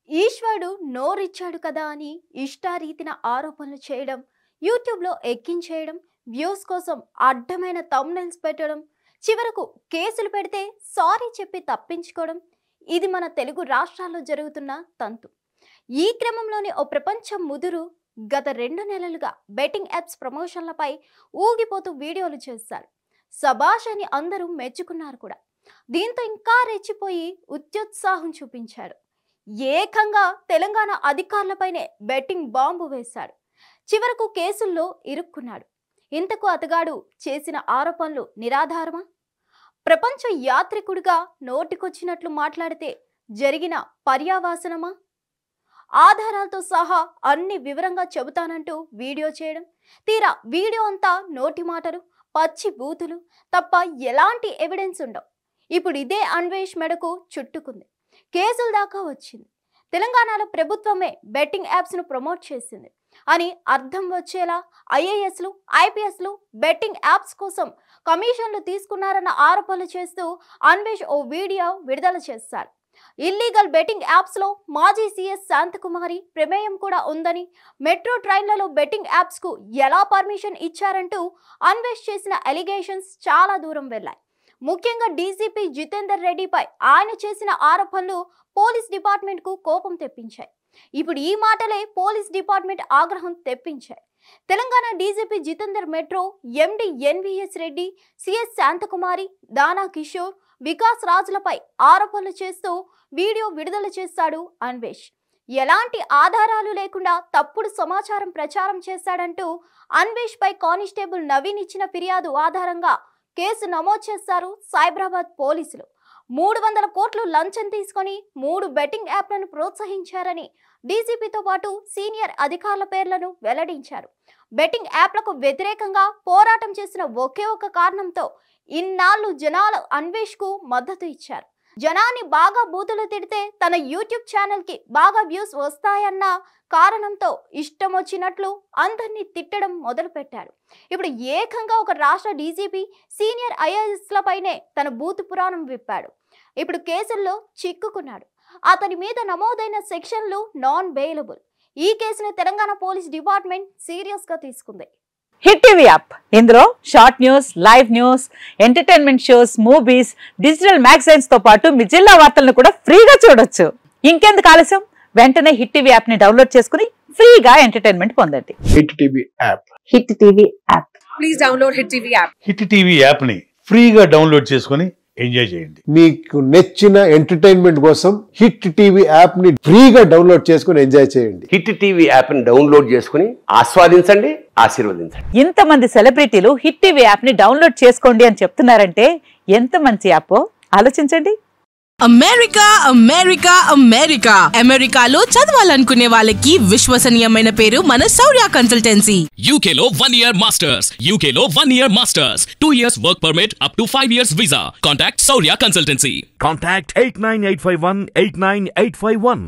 ఈశ్వరుడు నోరిచ్చాడు కదా అని ఇష్టారీతిన ఆరోపణలు చేయడం, యూట్యూబ్లో ఎక్కించేయడం, వ్యూస్ కోసం అడ్డమైన థంబ్నెయిల్స్ పెట్టడం, చివరకు కేసులు పెడితే సారీ చెప్పి తప్పించుకోవడం, ఇది మన తెలుగు రాష్ట్రాల్లో జరుగుతున్న తంతు. ఈ క్రమంలోనే ఓ ప్రపంచం ముదురు గత 2 నెలలుగా బెట్టింగ్ యాప్స్ ప్రమోషన్లపై ఊగిపోతూ వీడియోలు చేశారు. సబాష్ అని అందరూ మెచ్చుకున్నారు కూడా. దీంతో ఇంకా రెచ్చిపోయి ఉత్సాహం చూపించాడు. ఏకంగా తెలంగాణ అధికారులపైనే బెట్టింగ్ బాంబు వేశాడు. చివరకు కేసుల్లో ఇరుక్కున్నాడు. ఇంతకు అతగాడు చేసిన ఆరోపణలు నిరాధారమా? ప్రపంచ యాత్రికుడిగా నోటికొచ్చినట్లు మాట్లాడితే జరిగిన పర్యావాసనమా? ఆధారాలతో సహా అన్ని వివరంగా చెబుతానంటూ వీడియో చేయడం, తీరా వీడియో అంతా నోటి మాటలు, పచ్చి బూతులు తప్ప ఎలాంటి ఎవిడెన్స్ ఉండవు. ఇప్పుడు ఇదే అన్వేష్ మెడకు చుట్టుకుంది. కేసుల దాకా వచ్చింది. తెలంగాణలో ప్రభుత్వమే బెట్టింగ్ యాప్స్ను ప్రమోట్ చేసింది అని అర్థం వచ్చేలా ఐఏఎస్లు, ఐపీఎస్లు బెట్టింగ్ యాప్స్ కోసం కమిషన్లు తీసుకున్నారన్న ఆరోపణలు చేస్తూ అన్వేష్ ఓ వీడియో విడుదల చేశారు. ఇల్లీగల్ బెట్టింగ్ యాప్స్లో మాజీ సీఎస్ శాంతకుమారి ప్రమేయం కూడా ఉందని, మెట్రో ట్రైన్లలో బెట్టింగ్ యాప్స్కు ఎలా పర్మిషన్ ఇచ్చారంటూ అన్వేష్ చేసిన అలిగేషన్స్ చాలా దూరం వెళ్ళాయి. ముఖ్యంగా డీజీపీ జితేందర్ రెడ్డిపై ఆయన చేసిన ఆరోపణలు పోలీస్ డిపార్ట్మెంట్కు కోపం తెప్పించాయి. ఇప్పుడు ఈ మాటలే పోలీస్ డిపార్ట్మెంట్ ఆగ్రహం తెప్పించాయి. Telangana DGP Jitender metro MD NVS Reddy, CS Shanthikumari, Dana Kishore, Vikas రాజులపై ఆరోపణలు చేస్తూ వీడియో విడుదల చేశాడు అన్వేష్. ఎలాంటి ఆధారాలు లేకుండా తప్పుడు సమాచారం ప్రచారం చేశాడంటూ అన్వేష్ పై కానిస్టేబుల్ నవీన్ ఇచ్చిన ఫిర్యాదు ఆధారంగా కేసు నమోదు చేశారు సైబరాబాద్ పోలీసులు. 300 కోట్లు లంచం తీసుకొని 3 బెట్టింగ్ యాప్లను ప్రోత్సహించారని డీజీపీతో పాటు సీనియర్ అధికారుల పేర్లను వెల్లడించారు. బెట్టింగ్ యాప్లకు వ్యతిరేకంగా పోరాటం చేసిన ఒకే ఒక కారణంతో ఇన్నాళ్ళు జనాలు అన్వేష్కు మద్దతు ఇచ్చారు. జనాన్ని బాగా బూతులు తిడితే తన యూట్యూబ్ ఛానల్కి బాగా వ్యూస్ వస్తాయన్న కారణంతో ఇష్టం వచ్చినట్లు అందరినీ తిట్టడం మొదలుపెట్టాడు. ఇప్పుడు ఏకంగా ఒక రాష్ట్ర డీజీపీ, సీనియర్ ఐఏఎస్లపైనే తన బూతు పురాణం విప్పాడు. ఇప్పుడు కేసుల్లో చిక్కుకున్నాడు. అతని మీద నమోదైన సెక్షన్లు నాన్ బెయిలబుల్. ఈ కేసును తెలంగాణ పోలీస్ డిపార్ట్మెంట్ సీరియస్గా తీసుకుంది. హిట్ టీవీ యాప్, ఇందులో short news, live news, entertainment shows, movies, digital magazines తో పాటు మీ జిల్లా వార్తలను కూడా ఫ్రీగా చూడొచ్చు. ఇంకెందుకు ఆలస్యం, వెంటనే హిట్ టీవీ యాప్ ని డౌన్లోడ్ చేసుకుని ఫ్రీగా ఎంటర్టైన్మెంట్ పొందండి. Hit TV app, hit TV app, please download hit TV app. Hit TV app ని ఫ్రీగా డౌన్లోడ్ చేసుకుని ఎంజాయ్ చేయండి. మీకు నచ్చిన ఎంటర్టైన్మెంట్ కోసం హిట్ టీవీ యాప్ ని ఫ్రీగా డౌన్లోడ్ చేసుకుని ఎంజాయ్ చేయండి. హిట్ టీవీ యాప్ ని డౌన్లోడ్ చేసుకుని ఆస్వాదించండి, ఆశీర్వదించండి. ఇంతమంది సెలబ్రిటీలు హిట్ టీవీ యాప్ ని డౌన్లోడ్ చేసుకోండి అని చెప్తున్నారంటే ఎంత మంచి యాప్ ఆలోచించండి. అమెరికా అమెరికా అమెరికా అమెరికాలో చదవాలనుకునే వాళ్ళకి విశ్వసనీయమైన పేరు మన శౌర్య కన్సల్టెన్సీ. UK లో 1 year masters, UK లో 1 year masters, 2 years work permit up to 5 years visa. Contact Shaurya Consultancy. Contact 89851 89851.